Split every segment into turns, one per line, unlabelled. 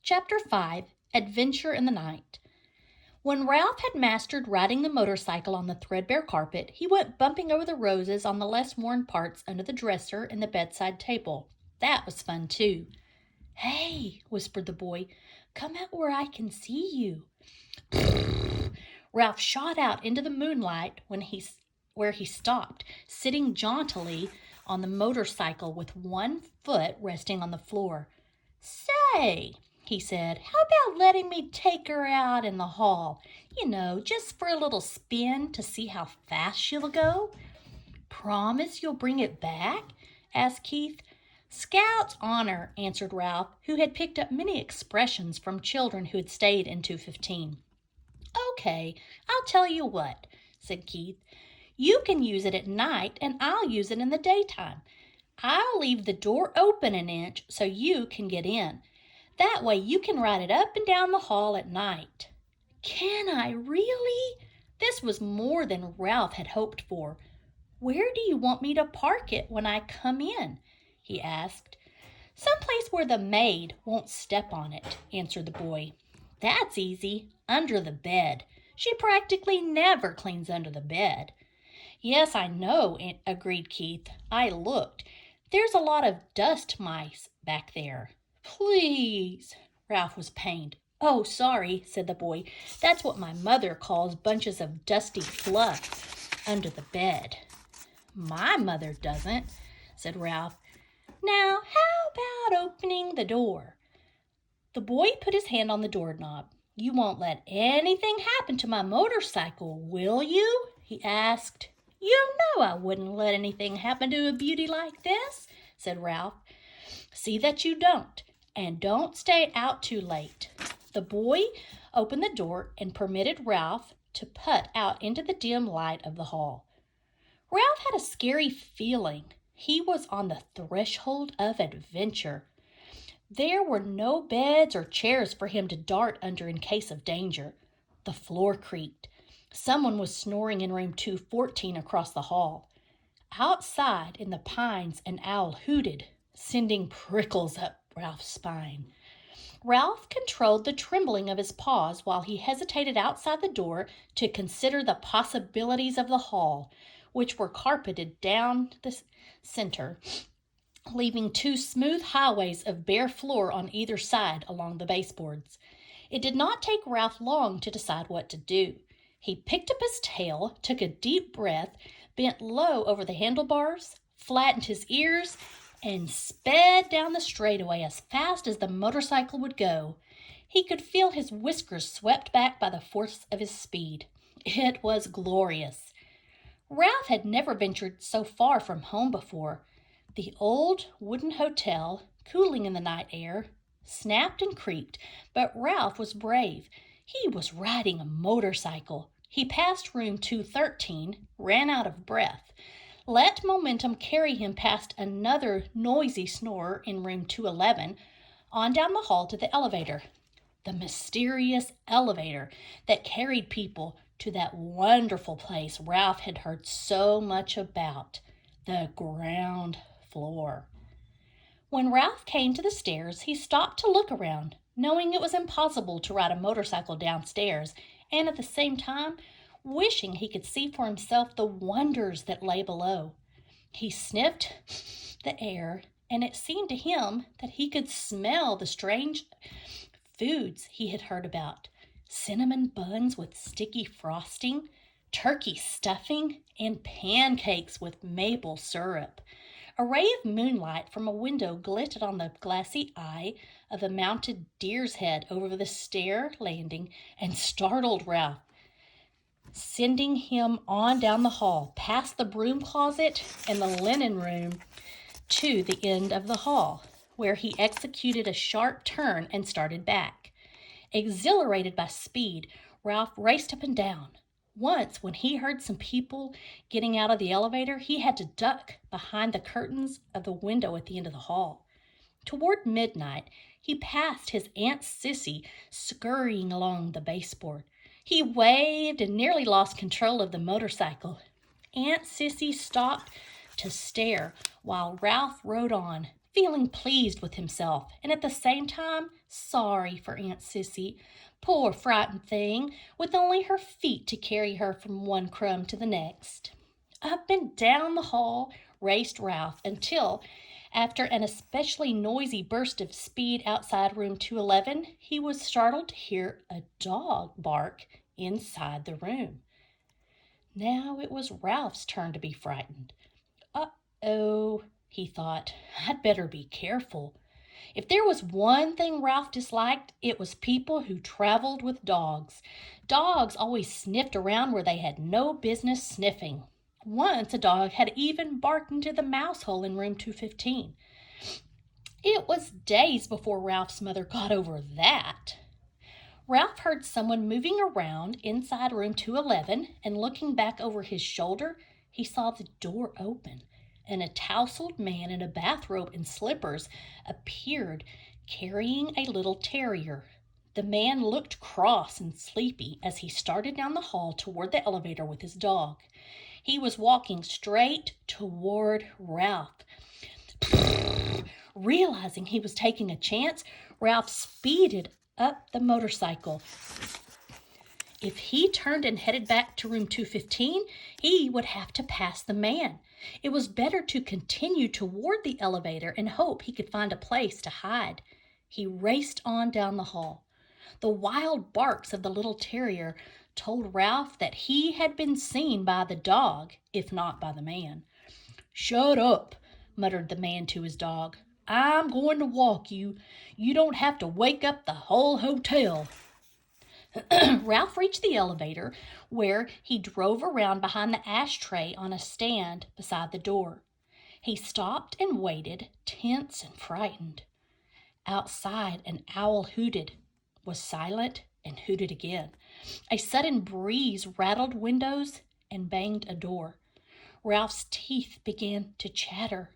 Chapter 5 Adventure in the Night. When Ralph had mastered riding the motorcycle on the threadbare carpet, he went bumping over the roses on the less worn parts under the dresser and the bedside table. That was fun, too. "Hey," whispered the boy, "come out where I can see you." Ralph shot out into the moonlight where he stopped, sitting jauntily on the motorcycle with one foot resting on the floor. "Say," he said, "how about letting me take her out in the hall? Just for a little spin to see how fast she'll go." "Promise you'll bring it back?" asked Keith. "Scout's honor," answered Ralph, who had picked up many expressions from children who had stayed in 215. "Okay, I'll tell you what," said Keith. "You can use it at night, and I'll use it in the daytime. I'll leave the door open an inch so you can get in. That way you can ride it up and down the hall at night." "Can I really?" This was more than Ralph had hoped for. "Where do you want me to park it when I come in?" he asked. "Someplace where the maid won't step on it," answered the boy. "That's easy. Under the bed. She practically never cleans under the bed." "Yes, I know," agreed Keith. "I looked. There's a lot of dust mice back there." "Please." Ralph was pained. "Oh, sorry," said the boy. "That's what my mother calls bunches of dusty fluff under the bed." "My mother doesn't," said Ralph. "Now, how about opening the door?" The boy put his hand on the doorknob. "You won't let anything happen to my motorcycle, will you?" he asked. "You know I wouldn't let anything happen to a beauty like this," said Ralph. "See that you don't, and don't stay out too late." The boy opened the door and permitted Ralph to putt out into the dim light of the hall. Ralph had a scary feeling. He was on the threshold of adventure. There were no beds or chairs for him to dart under in case of danger. The floor creaked. Someone was snoring in room 214 across the hall. Outside in the pines an owl hooted, sending prickles up Ralph's spine. Ralph controlled the trembling of his paws while he hesitated outside the door to consider the possibilities of the hall, which were carpeted down the center, leaving two smooth highways of bare floor on either side along the baseboards. It did not take Ralph long to decide what to do. He picked up his tail, took a deep breath, bent low over the handlebars, flattened his ears, and sped down the straightaway as fast as the motorcycle would go. He could feel his whiskers swept back by the force of his speed. It was glorious. Ralph had never ventured so far from home before. The old wooden hotel, cooling in the night air, snapped and creaked, but Ralph was brave. He was riding a motorcycle. He passed room 213, ran out of breath, let momentum carry him past another noisy snorer in room 211, on down the hall to the elevator. The mysterious elevator that carried people to that wonderful place Ralph had heard so much about, the ground floor. When Ralph came to the stairs, he stopped to look around, knowing it was impossible to ride a motorcycle downstairs, and at the same time wishing he could see for himself the wonders that lay below. He sniffed the air, and it seemed to him that he could smell the strange foods he had heard about: cinnamon buns with sticky frosting, turkey stuffing, and pancakes with maple syrup. A ray of moonlight from a window glinted on the glassy eye of a mounted deer's head over the stair landing and startled Ralph, sending him on down the hall, past the broom closet and the linen room, to the end of the hall, where he executed a sharp turn and started back. Exhilarated by speed, Ralph raced up and down. Once, when he heard some people getting out of the elevator, he had to duck behind the curtains of the window at the end of the hall. Toward midnight, he passed his Aunt Sissy scurrying along the baseboard. He waved and nearly lost control of the motorcycle. Aunt Sissy stopped to stare while Ralph rode on, feeling pleased with himself and at the same time sorry for Aunt Sissy. Poor frightened thing, with only her feet to carry her from one crumb to the next. Up and down the hall raced Ralph until, after an especially noisy burst of speed outside room 211, he was startled to hear a dog bark inside the room. Now it was Ralph's turn to be frightened. Uh-oh, he thought, I'd better be careful. If there was one thing Ralph disliked, it was people who traveled with dogs. Dogs always sniffed around where they had no business sniffing. Once a dog had even barked into the mouse hole in room 215. It was days before Ralph's mother got over that. Ralph heard someone moving around inside room 211, and looking back over his shoulder, he saw the door open, and a tousled man in a bathrobe and slippers appeared, carrying a little terrier. The man looked cross and sleepy as he started down the hall toward the elevator with his dog. He was walking straight toward Ralph. Realizing he was taking a chance, Ralph speeded up the motorcycle. If he turned and headed back to room 215, he would have to pass the man. It was better to continue toward the elevator and hope he could find a place to hide. He raced on down the hall. The wild barks of the little terrier told Ralph that he had been seen by the dog, if not by the man. "Shut up," muttered the man to his dog. "I'm going to walk you. You don't have to wake up the whole hotel." Ralph reached the elevator, where he drove around behind the ashtray on a stand beside the door. He stopped and waited, tense and frightened. Outside, an owl hooted, was silent, and hooted again. A sudden breeze rattled windows and banged a door. Ralph's teeth began to chatter.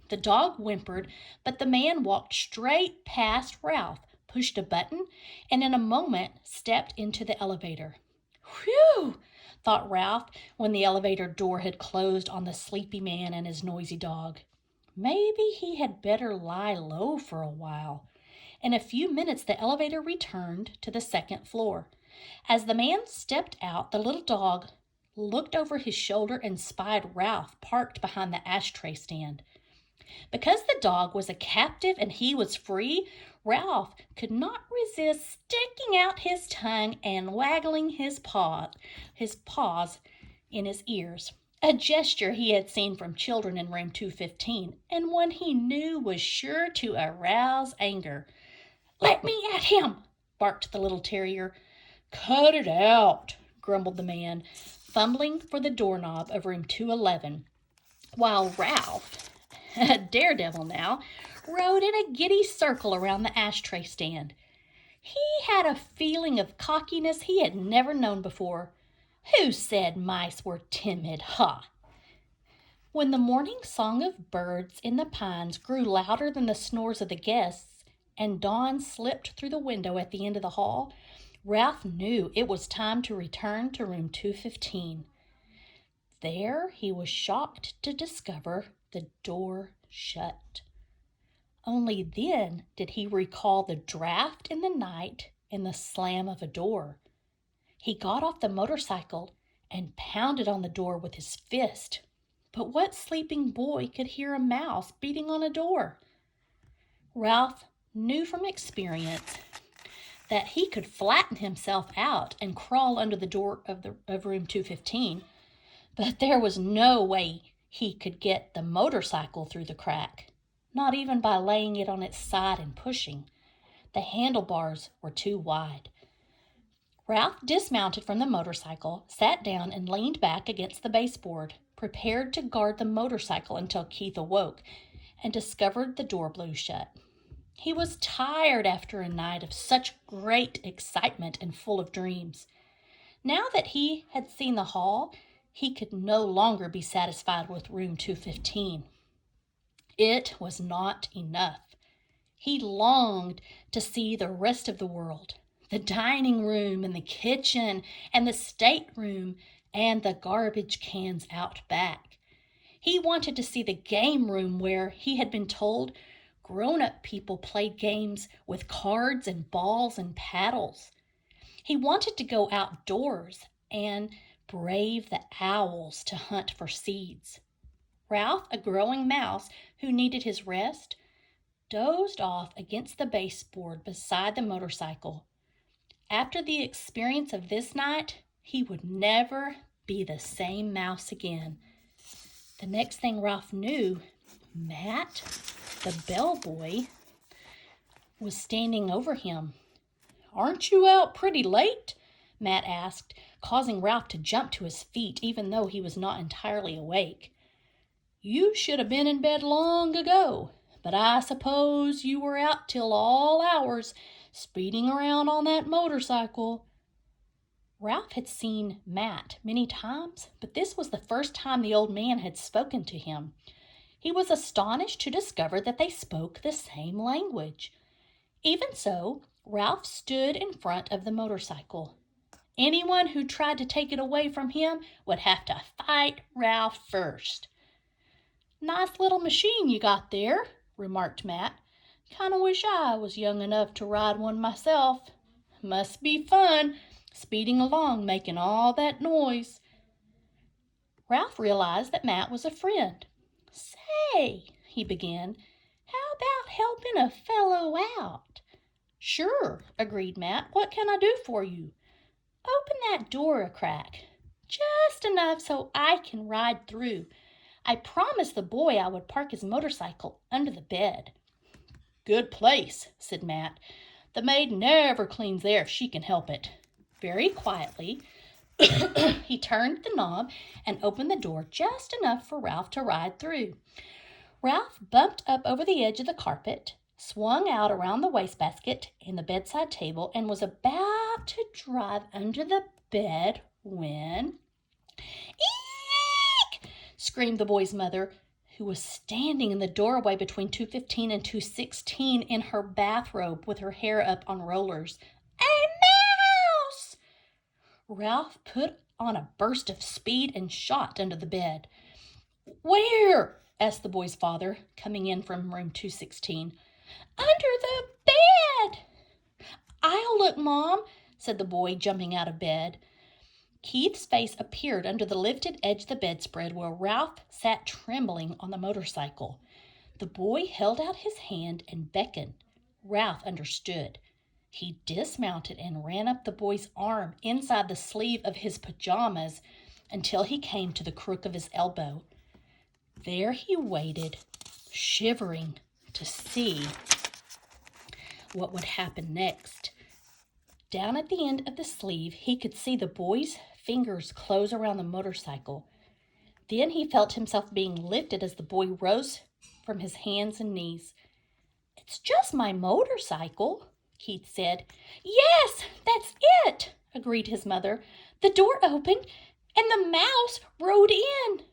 The dog whimpered, but the man walked straight past Ralph, pushed a button, and in a moment stepped into the elevator. "Whew!" thought Ralph when the elevator door had closed on the sleepy man and his noisy dog. Maybe he had better lie low for a while. In a few minutes the elevator returned to the second floor. As the man stepped out, the little dog looked over his shoulder and spied Ralph parked behind the ashtray stand. Because the dog was a captive and he was free, Ralph could not resist sticking out his tongue and waggling his paws in his ears, a gesture he had seen from children in room 215, and one he knew was sure to arouse anger. "Let me at him!" barked the little terrier. "Cut it out!" grumbled the man, fumbling for the doorknob of room 211, while Ralph, a daredevil now, rode in a giddy circle around the ashtray stand. He had a feeling of cockiness he had never known before. Who said mice were timid, ha? When the morning song of birds in the pines grew louder than the snores of the guests, and dawn slipped through the window at the end of the hall, Ralph knew it was time to return to room 215. There he was shocked to discover the door shut. Only then did he recall the draft in the night and the slam of a door. He got off the motorcycle and pounded on the door with his fist. But what sleeping boy could hear a mouse beating on a door? Ralph knew from experience that he could flatten himself out and crawl under the door of room 215, but there was no way he could get the motorcycle through the crack, not even by laying it on its side and pushing. The handlebars were too wide. Ralph dismounted from the motorcycle, sat down, and leaned back against the baseboard, prepared to guard the motorcycle until Keith awoke and discovered the door blew shut. He was tired after a night of such great excitement and full of dreams. Now that he had seen the hall, he could no longer be satisfied with room 215. It was not enough. He longed to see the rest of the world, the dining room and the kitchen and the stateroom and the garbage cans out back. He wanted to see the game room where he had been told grown-up people played games with cards and balls and paddles. He wanted to go outdoors and brave the owls to hunt for seeds. Ralph, a growing mouse who needed his rest, dozed off against the baseboard beside the motorcycle. After the experience of this night, he would never be the same mouse again. The next thing Ralph knew, Matt, the bellboy, was standing over him. "Aren't you out pretty late?" Matt asked, causing Ralph to jump to his feet even though he was not entirely awake. "You should have been in bed long ago, but I suppose you were out till all hours, speeding around on that motorcycle." Ralph had seen Matt many times, but this was the first time the old man had spoken to him. He was astonished to discover that they spoke the same language. Even so, Ralph stood in front of the motorcycle. Anyone who tried to take it away from him would have to fight Ralph first. "Nice little machine you got there," remarked Matt. "Kinda wish I was young enough to ride one myself. Must be fun, speeding along making all that noise." Ralph realized that Matt was a friend. "Say," he began, "how about helping a fellow out?" "Sure," agreed Matt. "What can I do for you?" "Open that door a crack, just enough so I can ride through. I promised the boy I would park his motorcycle under the bed." "Good place," said Matt. "The maid never cleans there if she can help it." Very quietly, he turned the knob and opened the door just enough for Ralph to ride through. Ralph bumped up over the edge of the carpet, swung out around the wastebasket and the bedside table, and was about to drive under the bed when... "Eek!" screamed the boy's mother, who was standing in the doorway between 215 and 216 in her bathrobe with her hair up on rollers. "A mouse!" Ralph put on a burst of speed and shot under the bed. "Where?" asked the boy's father, coming in from room 216. "Under the bed." "I'll look, Mom," said the boy, jumping out of bed. Keith's face appeared under the lifted edge of the bedspread where Ralph sat trembling on the motorcycle. The boy held out his hand and beckoned. Ralph understood. He dismounted and ran up the boy's arm inside the sleeve of his pajamas until he came to the crook of his elbow. There he waited, shivering, to see what would happen next. Down at the end of the sleeve, he could see the boy's fingers close around the motorcycle. Then he felt himself being lifted as the boy rose from his hands and knees. "It's just my motorcycle," Keith said. "Yes, that's it," agreed his mother. "The door opened and the mouse rode in."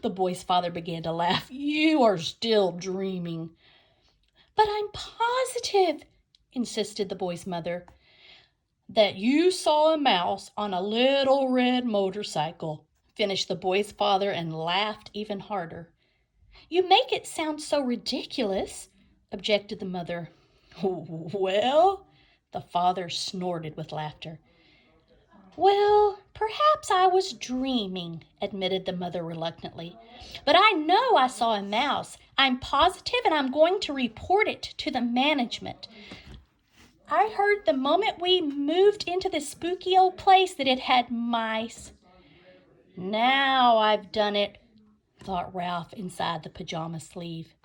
The boy's father began to laugh. "You are still dreaming." "But I'm positive," insisted the boy's mother. "That you saw a mouse on a little red motorcycle," finished the boy's father and laughed even harder. "You make it sound so ridiculous," objected the mother. "Well," the father snorted with laughter. "Well, perhaps I was dreaming," admitted the mother reluctantly. "But I know I saw a mouse. I'm positive, and I'm going to report it to the management. I heard the moment we moved into this spooky old place that it had mice." "Now I've done it," thought Ralph inside the pajama sleeve.